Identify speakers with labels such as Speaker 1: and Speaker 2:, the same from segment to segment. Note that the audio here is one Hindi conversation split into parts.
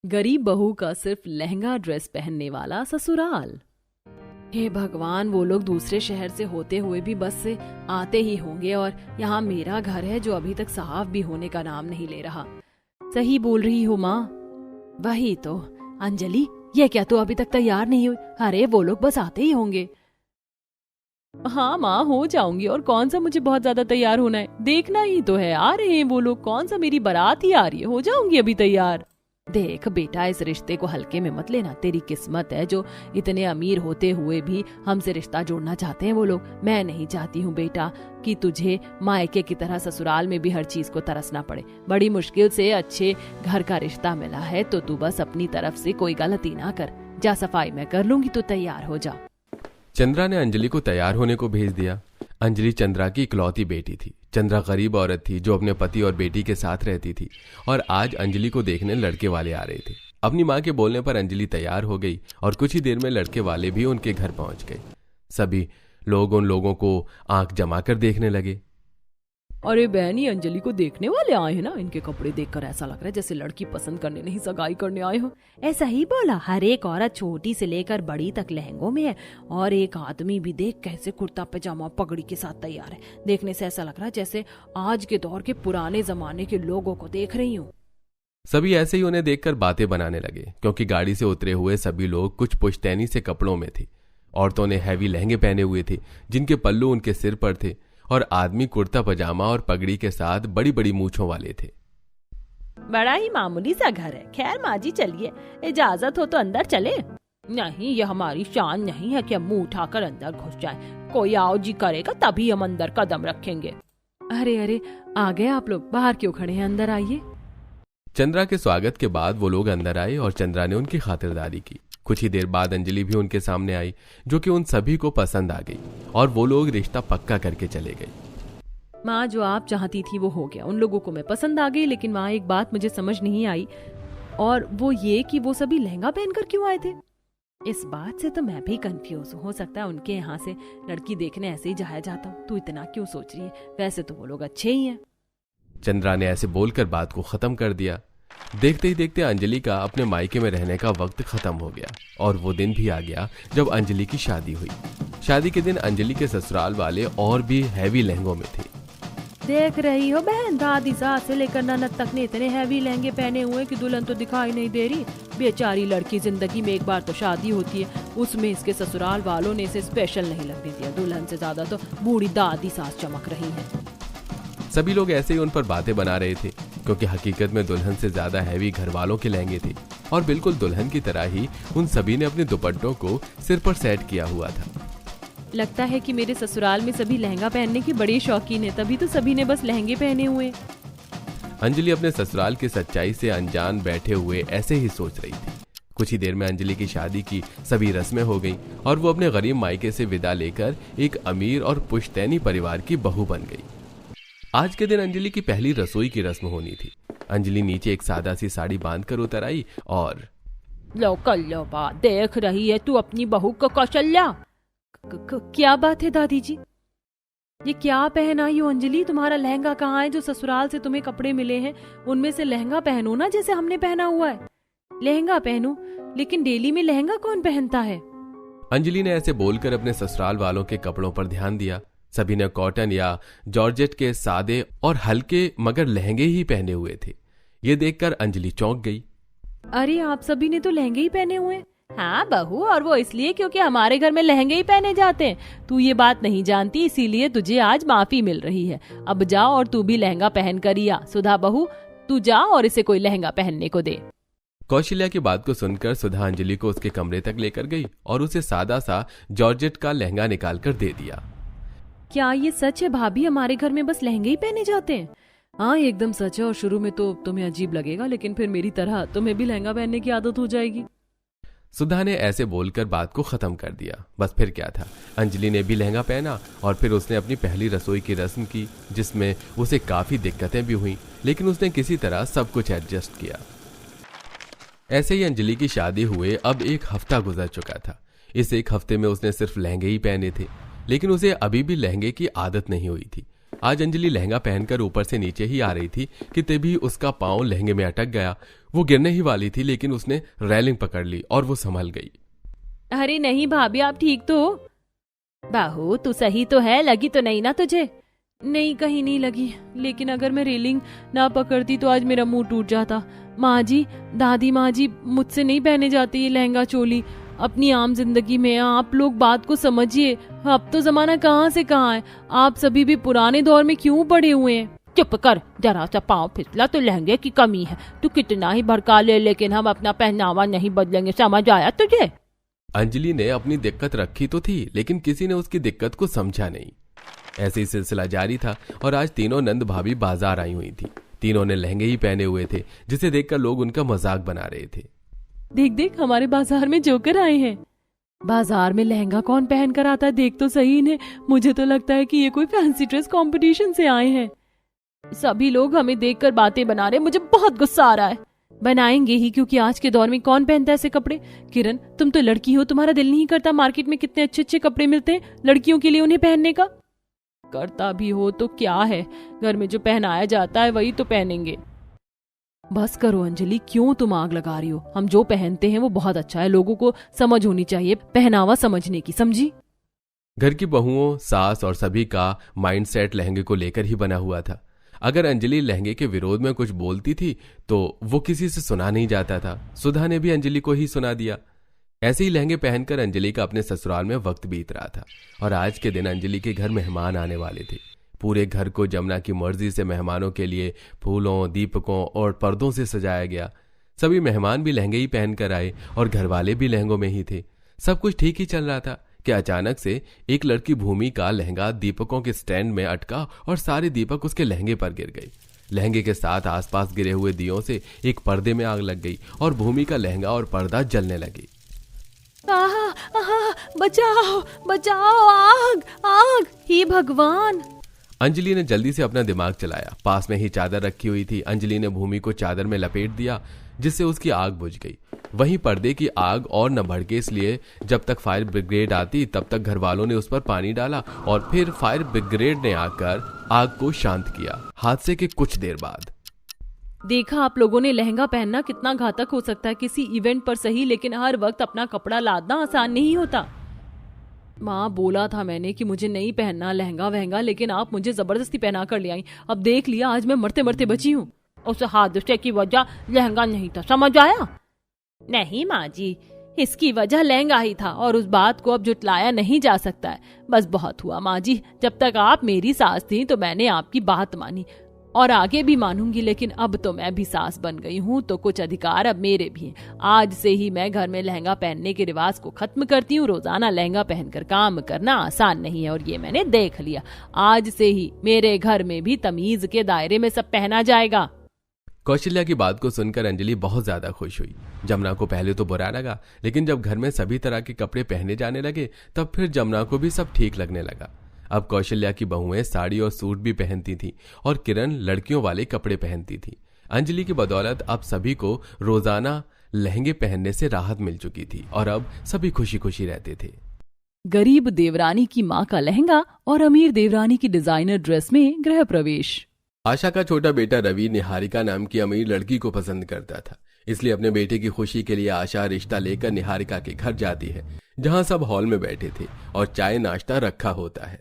Speaker 1: गरीब बहू का सिर्फ लहंगा ड्रेस पहनने वाला ससुराल। हे भगवान, वो लोग दूसरे शहर से होते हुए भी बस से आते ही होंगे और यहाँ मेरा घर है जो अभी तक साफ भी होने का नाम नहीं ले रहा। सही बोल रही हो माँ। वही तो। अंजलि, ये क्या तू अभी तक तैयार नहीं हुई? अरे वो लोग बस आते ही होंगे। हाँ माँ, हो जाऊंगी। और कौन सा मुझे बहुत ज्यादा तैयार होना है, देखना ही तो है। आ रहे हैं वो लोग, कौन सा मेरी बारात ही आ रही है, हो जाऊंगी अभी तैयार। देख बेटा, इस रिश्ते को हल्के में मत लेना। तेरी किस्मत है जो इतने अमीर होते हुए भी हमसे रिश्ता जोड़ना चाहते हैं वो लोग। मैं नहीं चाहती हूँ बेटा कि तुझे मायके की तरह ससुराल में भी हर चीज को तरसना पड़े। बड़ी मुश्किल से अच्छे घर का रिश्ता मिला है तो तू बस अपनी तरफ से कोई गलती ना कर। जा, सफाई मैं कर लूंगी, तू तैयार हो जा।
Speaker 2: चंद्रा ने अंजलि को तैयार होने को भेज दिया। अंजलि चंद्रा की इकलौती बेटी थी। चंद्रा गरीब औरत थी जो अपने पति और बेटी के साथ रहती थी और आज अंजलि को देखने लड़के वाले आ रहे थे। अपनी माँ के बोलने पर अंजलि तैयार हो गई और कुछ ही देर में लड़के वाले भी उनके घर पहुंच गए। सभी लोग उन लोगों को आंख जमाकर देखने लगे।
Speaker 1: अरे बहनी, अंजलि को देखने वाले आए हैं ना? इनके कपड़े देखकर ऐसा लग रहा है जैसे लड़की पसंद करने नहीं सगाई करने आए हो।
Speaker 3: ऐसा ही बोला। हर एक औरत छोटी से लेकर बड़ी तक लहंगों में है और एक आदमी भी देख कैसे कुर्ता पजामा पगड़ी के साथ तैयार है। देखने से ऐसा लग रहा है जैसे आज के दौर के पुराने जमाने के लोगों को देख रही हूँ।
Speaker 2: सभी ऐसे ही उन्हें देखकर बातें बनाने लगे क्योंकि गाड़ी से उतरे हुए सभी लोग कुछ पुश्तैनी से कपड़ों में थे। औरतों ने हैवी लहंगे पहने हुए थे जिनके पल्लू उनके सिर पर थे और आदमी कुर्ता पजामा और पगड़ी के साथ बड़ी बड़ी मूंछों वाले थे।
Speaker 3: बड़ा ही मामूली सा घर है। खैर माँ जी, चलिए, इजाजत हो तो अंदर चले।
Speaker 1: नहीं, ये हमारी शान नहीं है कि हम मुंह उठाकर अंदर घुस जाए। कोई आओ जी करेगा तभी हम अंदर कदम रखेंगे। अरे अरे, आ गए आप लोग, बाहर क्यों खड़े हैं, अंदर आइए।
Speaker 2: चंद्रा के स्वागत के बाद वो लोग अंदर आए और चंद्रा ने उनकी खातिरदारी की। कुछ ही देर बाद अंजलि भी उनके सामने आई जो कि उन सभी को पसंद आ गई और वो लोग रिश्ता पक्का करके चले गए।
Speaker 1: माँ, जो आप चाहती थी वो हो गया। उन लोगों को मैं पसंद आ गई, लेकिन माँ एक बात मुझे समझ नहीं आई और वो ये कि वो सभी लहंगा पहनकर क्यों आए थे। इस बात से तो मैं भी कंफ्यूज हूँ। हो सकता है उनके यहाँ से लड़की देखने ऐसे ही जाया जाता हूँ। तू इतना क्यों सोच रही है? वैसे तो वो लोग अच्छे ही हैं।
Speaker 2: चंद्रा ने ऐसे बोलकर बात को खत्म कर दिया। देखते ही देखते अंजलि का अपने मायके में रहने का वक्त खत्म हो गया और वो दिन भी आ गया जब अंजलि की शादी हुई। शादी के दिन अंजलि के ससुराल वाले और भी हैवी लहंगों में थे।
Speaker 3: देख रही हो बहन, दादी सास से लेकर ननद तक ने इतने हैवी लहंगे पहने हुए कि दुल्हन तो दिखाई नहीं दे रही। बेचारी लड़की, जिंदगी में एक बार तो शादी होती है, उसमें इसके ससुराल वालों ने इसे स्पेशल नहीं लगने दिया। दुल्हन से ज्यादा तो बूढ़ी दादी सास चमक रही है।
Speaker 2: सभी लोग ऐसे ही उन पर बातें बना रहे थे क्योंकि हकीकत में दुल्हन से ज्यादा हैवी घर वालों के लहंगे थे और बिल्कुल दुल्हन की तरह ही उन सभी ने अपने दुपट्टों को सिर पर सेट किया हुआ था।
Speaker 1: लगता है कि मेरे ससुराल में सभी लहंगा पहनने की बड़ी शौकीन है, तभी तो सभी ने बस लहंगे पहने हुए।
Speaker 2: अंजलि अपने ससुराल की सच्चाई से अनजान बैठे हुए ऐसे ही सोच रही थी। कुछ ही देर में अंजलि की शादी की सभी रस्में हो गईं और वो अपने गरीब मायके से विदा लेकर एक अमीर और पुश्तैनी परिवार की बहू बन गई। आज के दिन अंजलि की पहली रसोई की रस्म होनी थी। अंजलि नीचे एक सादा सी साड़ी बांधकर उतर आई और
Speaker 1: लो कल्लो बात देख रही है तू अपनी बहू को कौशल्या। क्या बात है दादी जी? ये क्या पहन आई हो अंजलि? तुम्हारा लहंगा कहाँ है? जो ससुराल से तुम्हें कपड़े मिले हैं उनमें से लहंगा पहनो ना, जैसे हमने पहना हुआ है। लहंगा पहनो, लेकिन डेली में लहंगा कौन पहनता है?
Speaker 2: अंजलि ने ऐसे बोलकर अपने ससुराल वालों के कपड़ों पर ध्यान दिया। सभी ने कॉटन या जॉर्जेट के सादे और हल्के मगर लहंगे ही पहने हुए थे। ये देखकर अंजलि चौंक गई।
Speaker 1: अरे आप सभी ने तो लहंगे ही पहने हुए हैं।
Speaker 3: हाँ बहू, और वो इसलिए क्योंकि हमारे घर में लहंगे ही पहने जाते हैं।
Speaker 1: तू ये बात नहीं जानती, इसीलिए तुझे आज माफी मिल रही है। अब जा और तू भी लहंगा पहन कर ही आ। सुधा बहू, तू जा और इसे कोई लहंगा पहनने को दे।
Speaker 2: कौशल्या की बात को सुनकर सुधा अंजलि को उसके कमरे तक लेकर गई और उसे सादा सा जॉर्जेट का लहंगा निकालकर दे दिया।
Speaker 1: क्या ये सच है भाभी, हमारे घर में बस लहंगे ही पहने जाते हैं? हाँ, एकदम सच है। और शुरू में तो तुम्हें अजीब लगेगा, लेकिन फिर मेरी तरह तुम्हें भी लहंगा पहनने की आदत हो जाएगी।
Speaker 2: सुधा ने ऐसे बोलकर बात को खत्म कर दिया। बस फिर क्या था, अंजलि ने भी लहंगा पहना और फिर उसने अपनी पहली रसोई की रस्म की जिसमें उसे काफी दिक्कतें भी हुई, लेकिन उसने किसी तरह सब कुछ एडजस्ट किया। ऐसे ही अंजलि की शादी हुए अब एक हफ्ता गुजर चुका था। इस एक हफ्ते में उसने सिर्फ लहंगे ही पहने थे, लेकिन उसे अभी भी लहंगे की आदत नहीं हुई थी। आज अंजलि लहंगा पहनकर ऊपर से नीचे ही आ रही थी कि तभी उसका पांव लहंगे में अटक गया। वो गिरने ही वाली थी, लेकिन उसने रेलिंग पकड़ ली और वो संभल गई।
Speaker 3: अरे नहीं भाभी, आप ठीक तो हो? बाहू तू सही तो है, लगी तो नहीं ना तुझे? नहीं, कहीं नहीं लगी, लेकिन अगर मैं रेलिंग ना पकड़ती तो आज मेरा मुंह टूट जाता। माँ जी, दादी माँ जी, मुझसे नहीं पहने जाते ये लहंगा चोली अपनी आम जिंदगी में। आप लोग बात को समझिए, अब तो जमाना कहाँ से कहाँ है, आप सभी भी पुराने दौर में क्यों पड़े हुए हैं? चुप कर, जरा सा पाँव फिसला तो लहंगे की कमी है। तू कितना ही भड़का ले, लेकिन हम अपना पहनावा नहीं बदलेंगे, समझ आया तुझे?
Speaker 2: अंजलि ने अपनी दिक्कत रखी तो थी, लेकिन किसी ने उसकी दिक्कत को समझा नहीं। ऐसे ही सिलसिला जारी था और आज तीनों नंद भाभी बाजार आई हुई थी। तीनों ने लहंगे ही पहने हुए थे, जिसे देखकर लोग उनका मजाक बना रहे थे।
Speaker 3: देख देख, हमारे बाजार में जोकर आए हैं। बाजार में लहंगा कौन पहन कर आता है, देख तो सही इन्हें। मुझे तो लगता है कि ये कोई फैंसी ड्रेस कंपटीशन से आए हैं। सभी लोग हमें देखकर बातें बना रहे, मुझे बहुत गुस्सा आ रहा है। बनाएंगे ही, क्योंकि आज के दौर में कौन पहनता है ऐसे कपड़े? किरण, तुम तो लड़की हो, तुम्हारा दिल नहीं करता मार्केट में कितने अच्छे अच्छे कपड़े मिलते हैं लड़कियों के लिए उन्हें पहनने का? करता भी हो तो क्या है, घर में जो पहनाया जाता है वही तो पहनेंगे। बस करो अंजलि, क्यों तुम आग लगा रही हो? हम जो पहनते हैं वो बहुत अच्छा है, लोगों को समझ होनी चाहिए पहनावा समझने की, समझी?
Speaker 2: घर की बहुओं, सास और सभी का माइंडसेट लहंगे को लेकर ही बना हुआ था। अगर अंजलि लहंगे के विरोध में कुछ बोलती थी तो वो किसी से सुना नहीं जाता था। सुधा ने भी अंजलि को ही सुना दिया। ऐसे ही लहंगे पहनकर अंजलि का अपने ससुराल में वक्त बीत रहा था और आज के दिन अंजलि के घर मेहमान आने वाले थे। पूरे घर को जमुना की मर्जी से मेहमानों के लिए फूलों, दीपकों और पर्दों से सजाया गया। सभी मेहमान भी लहंगे ही पहनकर आए और घर वाले भी लहंगों में ही थे। सब कुछ ठीक ही चल रहा था कि अचानक से एक लड़की भूमि का लहंगा दीपकों के स्टैंड में अटका और सारे दीपक उसके लहंगे पर गिर गए। लहंगे के साथ आसपास गिरे हुए दियों से एक पर्दे में आग लग गई और भूमि का लहंगा और पर्दा जलने लगे।
Speaker 3: बचाओ बचाओ, आग आग, हे भगवान!
Speaker 2: अंजलि ने जल्दी से अपना दिमाग चलाया। पास में ही चादर रखी हुई थी। अंजलि ने भूमि को चादर में लपेट दिया, जिससे उसकी आग बुझ गई। वहीं पर्दे की आग और न भड़के, इसलिए जब तक फायर ब्रिगेड आती तब तक घर वालों ने उस पर पानी डाला और फिर फायर ब्रिगेड ने आकर आग को शांत किया। हादसे के कुछ देर बाद
Speaker 3: देखा आप लोगों ने, लहंगा पहनना कितना घातक हो सकता है किसी इवेंट पर सही, लेकिन हर वक्त अपना कपड़ा लादना आसान नहीं होता। माँ, बोला था मैंने कि मुझे नहीं पहनना लहंगा वहंगा, लेकिन आप मुझे जबरदस्ती पहना कर ले आई। अब देख लिया, आज मैं मरते मरते बची हूँ। उस हादसे की वजह लहंगा नहीं था, समझ आया? नहीं माँ जी, इसकी वजह लहंगा ही था और उस बात को अब जुटलाया नहीं जा सकता है। बस बहुत हुआ माँ जी, जब तक आप मेरी सास थी तो मैंने आपकी बात मानी और आगे भी मानूंगी, लेकिन अब तो मैं भी सास बन गई हूँ तो कुछ अधिकार अब मेरे भी हैं। आज से ही मैं घर में लहंगा पहनने के रिवाज को खत्म करती हूँ। रोजाना लहंगा पहनकर काम करना आसान नहीं है और ये मैंने देख लिया। आज से ही मेरे घर में भी तमीज के दायरे में सब पहना जाएगा।
Speaker 2: कौशल्या की बात को सुनकर अंजलि बहुत ज्यादा खुश हुई। जमुना को पहले तो बुरा लगा, लेकिन जब घर में सभी तरह के कपड़े पहने जाने लगे तब फिर जमुना को भी सब ठीक लगने लगा। अब कौशल्या की बहुएं साड़ी और सूट भी पहनती थी और किरण लड़कियों वाले कपड़े पहनती थी। अंजलि की बदौलत अब सभी को रोजाना लहंगे पहनने से राहत मिल चुकी थी और अब सभी खुशी खुशी रहते थे।
Speaker 1: गरीब देवरानी की माँ का लहंगा और अमीर देवरानी की डिजाइनर ड्रेस में गृह प्रवेश।
Speaker 2: आशा का छोटा बेटा रवि निहारिका नाम की अमीर लड़की को पसंद करता था, इसलिए अपने बेटे की खुशी के लिए आशा रिश्ता लेकर निहारिका के घर जाती है, जहां सब हॉल में बैठे थे और चाय नाश्ता रखा होता है।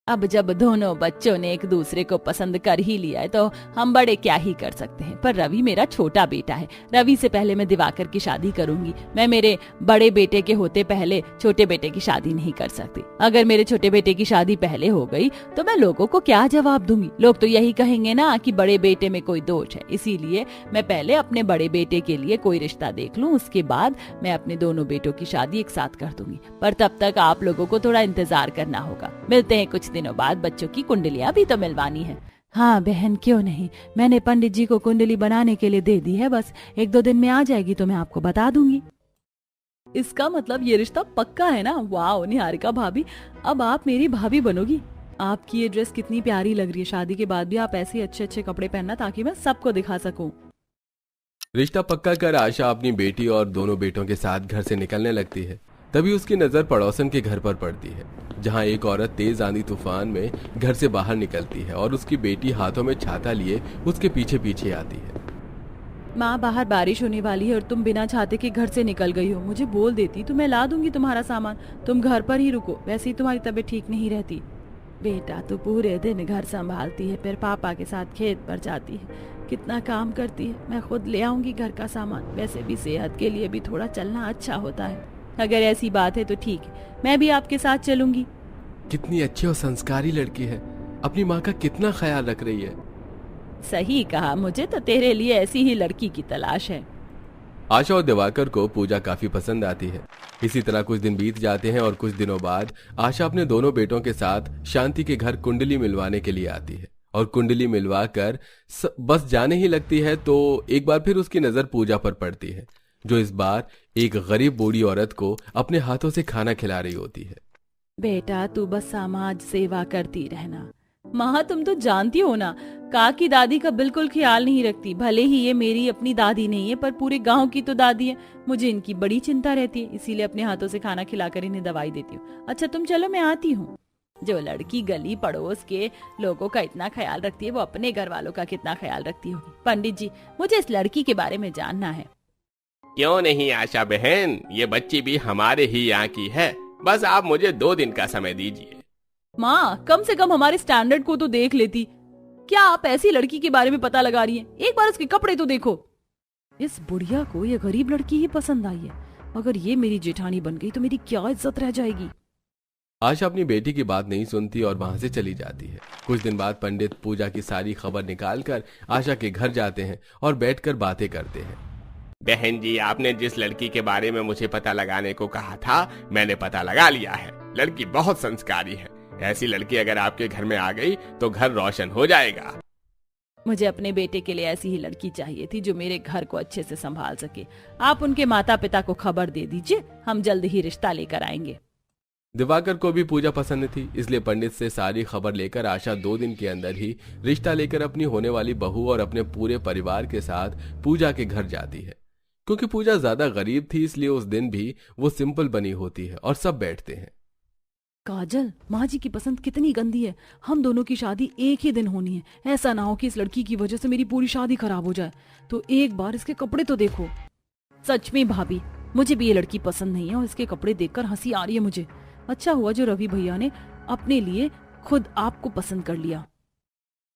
Speaker 1: अब जब दोनों बच्चों ने एक दूसरे को पसंद कर ही लिया है तो हम बड़े क्या ही कर सकते हैं। पर रवि मेरा छोटा बेटा है, रवि से पहले मैं दिवाकर की शादी करूंगी। मैं मेरे बड़े बेटे के होते पहले छोटे बेटे की शादी नहीं कर सकती। अगर मेरे छोटे बेटे की शादी पहले हो गई तो मैं लोगों को क्या जवाब दूंगी? लोग तो यही कहेंगे ना कि बड़े बेटे में कोई दोष है। इसीलिए मैं पहले अपने बड़े बेटे के लिए कोई रिश्ता देख लूं, उसके बाद मैं अपने दोनों बेटों की शादी एक साथ कर दूंगी। पर तब तक आप लोगों को थोड़ा इंतजार करना होगा। मिलते हैं कुछ दिनों बाद। बच्चों की कुंडलियां भी तो मिलवानी है।
Speaker 3: हाँ बहन, क्यों नहीं, मैंने पंडित जी को कुंडली बनाने के लिए दे दी है। बस 1-2 दिन में आ जाएगी तो मैं आपको बता दूंगी।
Speaker 1: इसका मतलब ये रिश्ता पक्का है ना? वाह निहारिका भाभी, अब आप मेरी भाभी बनोगी।
Speaker 3: आपकी ये ड्रेस कितनी प्यारी लग रही है। शादी के बाद भी आप ऐसे अच्छे अच्छे कपड़े पहनना ताकि मैं सबको दिखा सकूं।
Speaker 2: रिश्ता पक्का कर आशा अपनी बेटी और दोनों बेटों के साथ घर से निकलने लगती है। तभी उसकी नजर पड़ोसन के घर पर पड़ती है, जहां एक औरत तेज आंधी तूफान में घर से बाहर निकलती है और उसकी बेटी हाथों में छाता लिए उसके पीछे पीछे आती है।
Speaker 3: माँ बाहर बारिश होने वाली है और तुम बिना छाते के घर से निकल गई हो। मुझे बोल देती तो मैं ला दूंगी तुम्हारा सामान। तुम घर पर ही रुको, वैसे ही तुम्हारी तबीयत ठीक नहीं रहती। बेटा तू पूरे दिन घर संभालती है, फिर पापा के साथ खेत पर जाती है, कितना काम करती है। मैं खुद ले आऊंगी घर का सामान। वैसे भी सेहत के लिए भी थोड़ा चलना अच्छा होता है। अगर ऐसी बात है तो ठीक है, मैं भी आपके साथ चलूंगी।
Speaker 2: कितनी अच्छी और संस्कारी लड़की है, अपनी माँ का कितना ख्याल रख रही है।
Speaker 3: सही कहा, मुझे तो तेरे लिए ऐसी ही लड़की की तलाश है।
Speaker 2: आशा और दिवाकर को पूजा काफी पसंद आती है। इसी तरह कुछ दिन बीत जाते हैं और कुछ दिनों बाद आशा अपने दोनों बेटों के साथ शांति के घर कुंडली मिलवाने के लिए आती है। और कुंडली मिलवा कर बस जाने ही लगती है तो एक बार फिर उसकी नजर पूजा पर पड़ती है, जो इस बार एक गरीब बूढ़ी औरत को अपने हाथों से खाना खिला रही होती है।
Speaker 3: बेटा तू बस समाज सेवा करती रहना। माँ तुम तो जानती हो ना, काकी दादी का बिल्कुल ख्याल नहीं रखती। भले ही ये मेरी अपनी दादी नहीं है, पर पूरे गांव की तो दादी है। मुझे इनकी बड़ी चिंता रहती है, इसीलिए अपने हाथों से खाना खिलाकर इन्हें दवाई देती हूँ। अच्छा तुम चलो, मैं आती हूँ। जो लड़की गली पड़ोस के लोगों का इतना ख्याल रखती है, वो अपने घर वालों का कितना ख्याल रखती होगी। पंडित जी, मुझे इस लड़की के बारे में जानना है।
Speaker 4: क्यों नहीं आशा बहन, ये बच्ची भी हमारे ही यहाँ की है। बस आप मुझे 2 दिन का समय दीजिए।
Speaker 3: माँ कम से कम हमारे स्टैंडर्ड को तो देख लेती। क्या आप ऐसी लड़की के बारे में पता लगा रही हैं? एक बार उसके कपड़े तो देखो। इस बुढ़िया को ये गरीब लड़की ही पसंद आई है। अगर ये मेरी जेठानी बन गई तो मेरी क्या इज्जत रह जाएगी।
Speaker 2: आशा अपनी बेटी की बात नहीं सुनती और वहां से चली जाती है। कुछ दिन बाद पंडित पूजा की सारी खबर निकालकर आशा के घर जाते हैं और बैठकर बातें करते हैं।
Speaker 4: बहन जी, आपने जिस लड़की के बारे में मुझे पता लगाने को कहा था, मैंने पता लगा लिया है। लड़की बहुत संस्कारी है। ऐसी लड़की अगर आपके घर में आ गई तो घर रोशन हो जाएगा।
Speaker 3: मुझे अपने बेटे के लिए ऐसी ही लड़की चाहिए थी, जो मेरे घर को अच्छे से संभाल सके। आप उनके माता पिता को खबर दे दीजिए, हम जल्द ही रिश्ता लेकर आएंगे।
Speaker 2: दिवाकर को भी पूजा पसंद थी, इसलिए पंडित से सारी खबर लेकर आशा 2 दिन के अंदर ही रिश्ता लेकर अपनी होने वाली बहू और अपने पूरे परिवार के साथ पूजा के घर जाती है। क्योंकि पूजा ज्यादा गरीब थी, इसलिए उस दिन भी वो सिंपल बनी होती है और सब बैठते हैं।
Speaker 3: काजल, माँ जी की पसंद कितनी गंदी है। हम दोनों की शादी एक ही दिन होनी है। ऐसा ना हो कि इस लड़की की वजह से मेरी पूरी शादी खराब हो जाए। तो एक बार इसके कपड़े तो देखो। सच में भाभी, मुझे भी ये लड़की पसंद नहीं है और इसके कपड़े देखकर हंसी आ रही है मुझे। अच्छा हुआ जो रवि भैया ने अपने लिए खुद आपको पसंद कर लिया।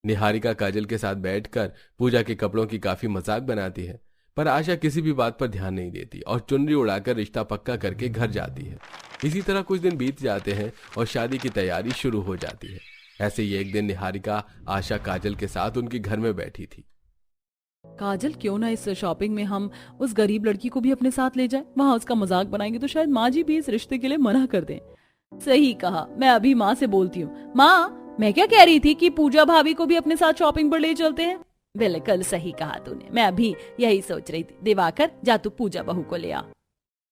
Speaker 2: निहारिका काजल के साथ बैठकर पूजा के कपड़ों की काफी मजाक बनाती है, पर आशा किसी भी बात पर ध्यान नहीं देती और चुनरी उड़ाकर रिश्ता पक्का करके घर जाती है। इसी तरह कुछ दिन बीत जाते हैं और शादी की तैयारी शुरू हो जाती है। ऐसे ही एक दिन निहारिका आशा काजल के साथ उनके घर में बैठी थी।
Speaker 3: काजल, क्यों ना इस शॉपिंग में हम उस गरीब लड़की को भी अपने साथ ले जाएं? वहाँ उसका मजाक बनाएंगे तो शायद माँ जी भी इस रिश्ते के लिए मना कर दें। सही कहा, मैं अभी माँ से बोलती हूँ। माँ, मैं क्या कह रही थी कि पूजा भाभी को भी अपने साथ शॉपिंग पर ले चलते हैं। बिल्कुल सही कहा तूने, मैं अभी यही सोच रही थी। दिवाकर, जा तू पूजा बहू को ले आ।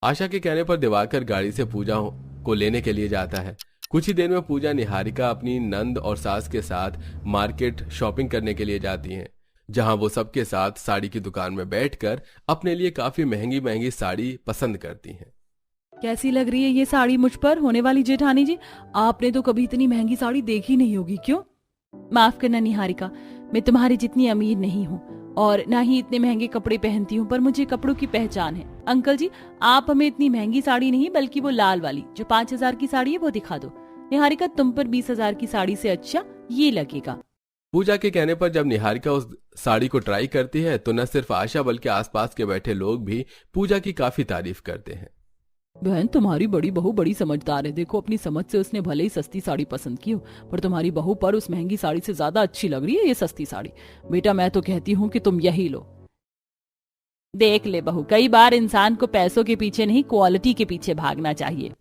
Speaker 2: आशा के कहने पर दिवाकर गाड़ी से पूजा को लेने के लिए जाता है। कुछ ही देर में पूजा निहारिका अपनी नंद और सास के साथ मार्केट शॉपिंग करने के लिए जाती हैं, जहां वो सबके साथ साड़ी की दुकान में बैठकर अपने लिए काफी महंगी महंगी साड़ी पसंद करती हैं।
Speaker 3: कैसी लग रही है ये साड़ी मुझ पर, होने वाली जेठानी जी? आपने तो कभी इतनी महंगी साड़ी देखी नहीं होगी। क्यों? माफ करना निहारिका, मैं तुम्हारी जितनी अमीर नहीं हूँ और ना ही इतने महंगे कपड़े पहनती हूँ, पर मुझे कपड़ों की पहचान है। अंकल जी, आप हमें इतनी महंगी साड़ी नहीं, बल्कि वो लाल वाली जो 5,000 की साड़ी है वो दिखा दो। निहारिका, तुम पर 20,000 की साड़ी से अच्छा ये लगेगा।
Speaker 2: पूजा के कहने पर जब निहारिका उस साड़ी को ट्राई करती है तो न सिर्फ आशा बल्कि आसपास के बैठे लोग भी पूजा की काफी तारीफ करते हैं।
Speaker 3: बहन, तुम्हारी बड़ी बहू बड़ी समझदार है। देखो, अपनी समझ से उसने भले ही सस्ती साड़ी पसंद की हो, पर तुम्हारी बहू पर उस महंगी साड़ी से ज्यादा अच्छी लग रही है ये सस्ती साड़ी। बेटा, मैं तो कहती हूँ कि तुम यही लो। देख ले बहू, कई बार इंसान को पैसों के पीछे नहीं, क्वालिटी के पीछे भागना चाहिए।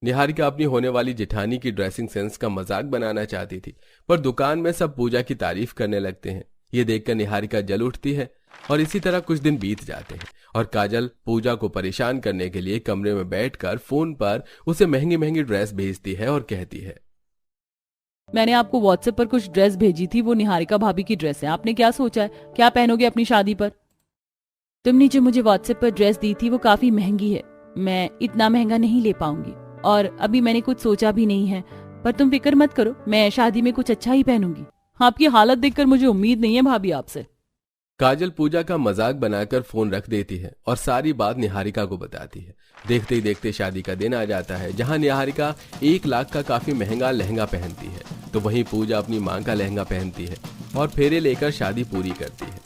Speaker 2: निहारिका अपनी होने वाली जेठानी की ड्रेसिंग सेंस का मजाक बनाना चाहती थी, पर दुकान में सब पूजा की तारीफ करने लगते हैं। ये देखकर निहारिका जल उठती है और इसी तरह कुछ दिन बीत जाते हैं और काजल पूजा को परेशान करने के लिए कमरे में बैठकर फोन पर उसे महंगी महंगी ड्रेस भेजती है और कहती है,
Speaker 3: मैंने आपको व्हाट्सएप पर कुछ ड्रेस भेजी थी, वो निहारिका भाभी की ड्रेस है। आपने क्या सोचा है, क्या पहनोगे अपनी शादी पर? तुमने जो मुझे व्हाट्सएप पर ड्रेस दी थी वो काफी महंगी है, मैं इतना महंगा नहीं ले पाऊंगी और अभी मैंने कुछ सोचा भी नहीं है, पर तुम फिक्र मत करो, मैं शादी में कुछ अच्छा ही पहनूंगी। आपकी हालत देखकर मुझे उम्मीद नहीं है भाभी आपसे।
Speaker 2: काजल पूजा का मजाक बनाकर फोन रख देती है और सारी बात निहारिका को बताती है। देखते ही देखते शादी का दिन आ जाता है, जहां निहारिका 1 लाख का काफी महंगा लहंगा पहनती है, तो वहीं पूजा अपनी मां का लहंगा पहनती है और फेरे लेकर शादी पूरी करती है।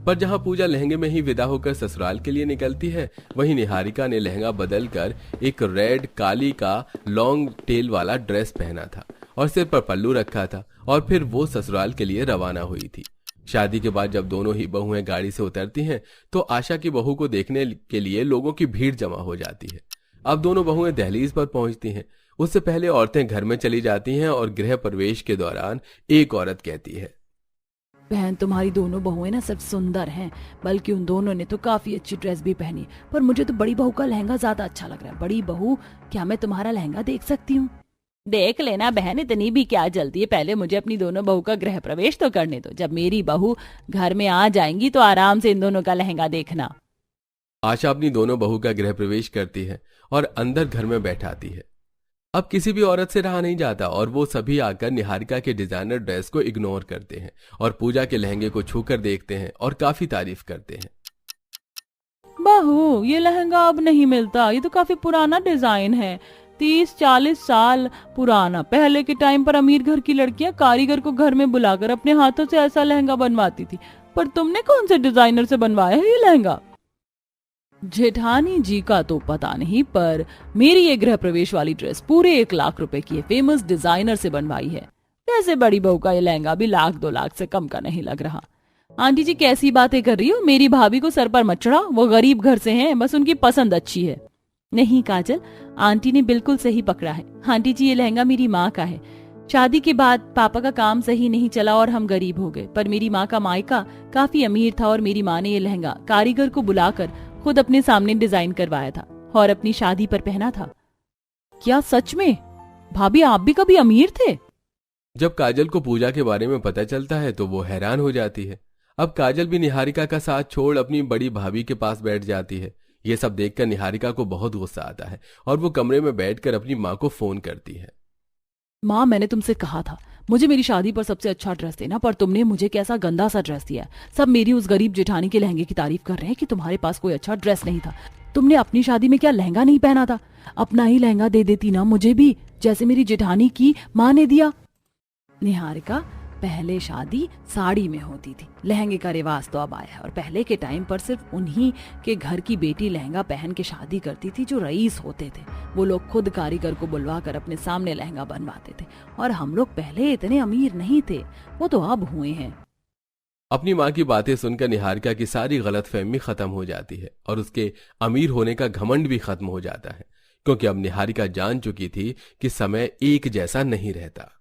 Speaker 2: पर जहां पूजा लहंगे में ही विदा होकर ससुराल के लिए निकलती है, वहीं निहारिका ने लहंगा बदलकर एक रेड काली का लॉन्ग टेल वाला ड्रेस पहना था और सिर पर पल्लू रखा था और फिर वो ससुराल के लिए रवाना हुई थी। शादी के बाद जब दोनों ही बहुएं गाड़ी से उतरती हैं, तो आशा की बहू को देखने के लिए लोगों की भीड़ जमा हो जाती है। अब दोनों बहुएं दहलीज पर पहुंचती हैं। उससे पहले औरतें घर में चली जाती हैं और गृह प्रवेश के दौरान एक औरत कहती है,
Speaker 3: बहन तुम्हारी दोनों बहुएं ना सिर्फ सुंदर हैं, बल्कि उन दोनों ने तो काफी अच्छी ड्रेस भी पहनी, पर मुझे तो बड़ी बहू का लहंगा ज्यादा अच्छा लग रहा है। बड़ी बहू, क्या मैं तुम्हारा लहंगा देख सकती हूँ? देख लेना बहन, इतनी भी क्या जल्दी है, पहले मुझे अपनी दोनों बहू का गृह प्रवेश तो करने दो। जब मेरी बहू घर में आ जाएंगी तो आराम से इन दोनों का लहंगा देखना।
Speaker 2: आशा अपनी दोनों बहू का गृह प्रवेश करती है और अंदर घर में बैठाती है। अब किसी भी औरत से रहा नहीं जाता और वो सभी आकर निहारिका के डिजाइनर ड्रेस को इग्नोर करते हैं और पूजा के लहंगे को छूकर देखते हैं और काफी तारीफ करते हैं।
Speaker 3: बहू, ये लहंगा अब नहीं मिलता, ये तो काफी पुराना डिजाइन है, 30-40 साल पुराना। पहले के टाइम पर अमीर घर की लड़कियां कारीगर को घर में बुलाकर अपने हाथों से ऐसा लहंगा बनवाती थी, पर तुमने कौन से डिजाइनर से बनवाया है ये लहंगा? जेठानी जी का तो पता नहीं, पर मेरी ये गृह प्रवेश वाली ड्रेस पूरे 1 लाख रुपए की है, फेमस डिजाइनर से बनवाई है। वैसे बड़ी बहू का ये लहंगा भी 1-2 लाख से कम का नहीं लग रहा। आंटी जी कैसी बातें कर रही हो, मेरी भाभी को सर पर मत चढ़ा, वो गरीब घर से हैं, बस उनकी पसंद अच्छी है। नहीं काजल, आंटी ने बिल्कुल सही पकड़ा है। आंटी जी, ये लहंगा मेरी माँ का है। शादी के बाद पापा का काम सही नहीं चला और हम गरीब हो गए, पर मेरी माँ का मायका काफी अमीर था और मेरी माँ ने ये लहंगा कारीगर को बुलाकर खुद अपने सामने डिजाइन करवाया था और अपनी शादी पर पहना था। क्या सच में? भाभी, आप भी कभी अमीर थे?
Speaker 2: जब काजल को पूजा के बारे में पता चलता है तो वो हैरान हो जाती है। अब काजल भी निहारिका का साथ छोड़ अपनी बड़ी भाभी के पास बैठ जाती है। ये सब देखकर निहारिका को बहुत गुस्सा आता है और वो कमरे में बैठकर अपनी माँ को फोन करती है।
Speaker 3: माँ, मैंने तुमसे कहा था मुझे मेरी शादी पर सबसे अच्छा ड्रेस देना, पर तुमने मुझे कैसा गंदा सा ड्रेस दिया। सब मेरी उस गरीब जेठानी के लहंगे की तारीफ कर रहे हैं कि तुम्हारे पास कोई अच्छा ड्रेस नहीं था। तुमने अपनी शादी में क्या लहंगा नहीं पहना था? अपना ही लहंगा दे देती ना मुझे भी, जैसे मेरी जेठानी की माँ ने दिया। निहारिका, पहले शादी साड़ी में होती थी, लहंगे का रिवाज तो अब आया है, और पहले के टाइम पर सिर्फ उन्हीं के घर की बेटी लहंगा पहन के शादी करती थी जो रईस होते थे। वो लोग खुद कारीगर को बुलवा कर अपने सामने लहंगा बनवाते थे, और हम लोग पहले इतने अमीर नहीं थे, वो तो अब हुए हैं।
Speaker 2: अपनी माँ की बातें सुनकर निहारिका की सारी गलतफहमी खत्म हो जाती है और उसके अमीर होने का घमंड भी खत्म हो जाता है, क्योंकि अब निहारिका जान चुकी थी कि समय एक जैसा नहीं रहता।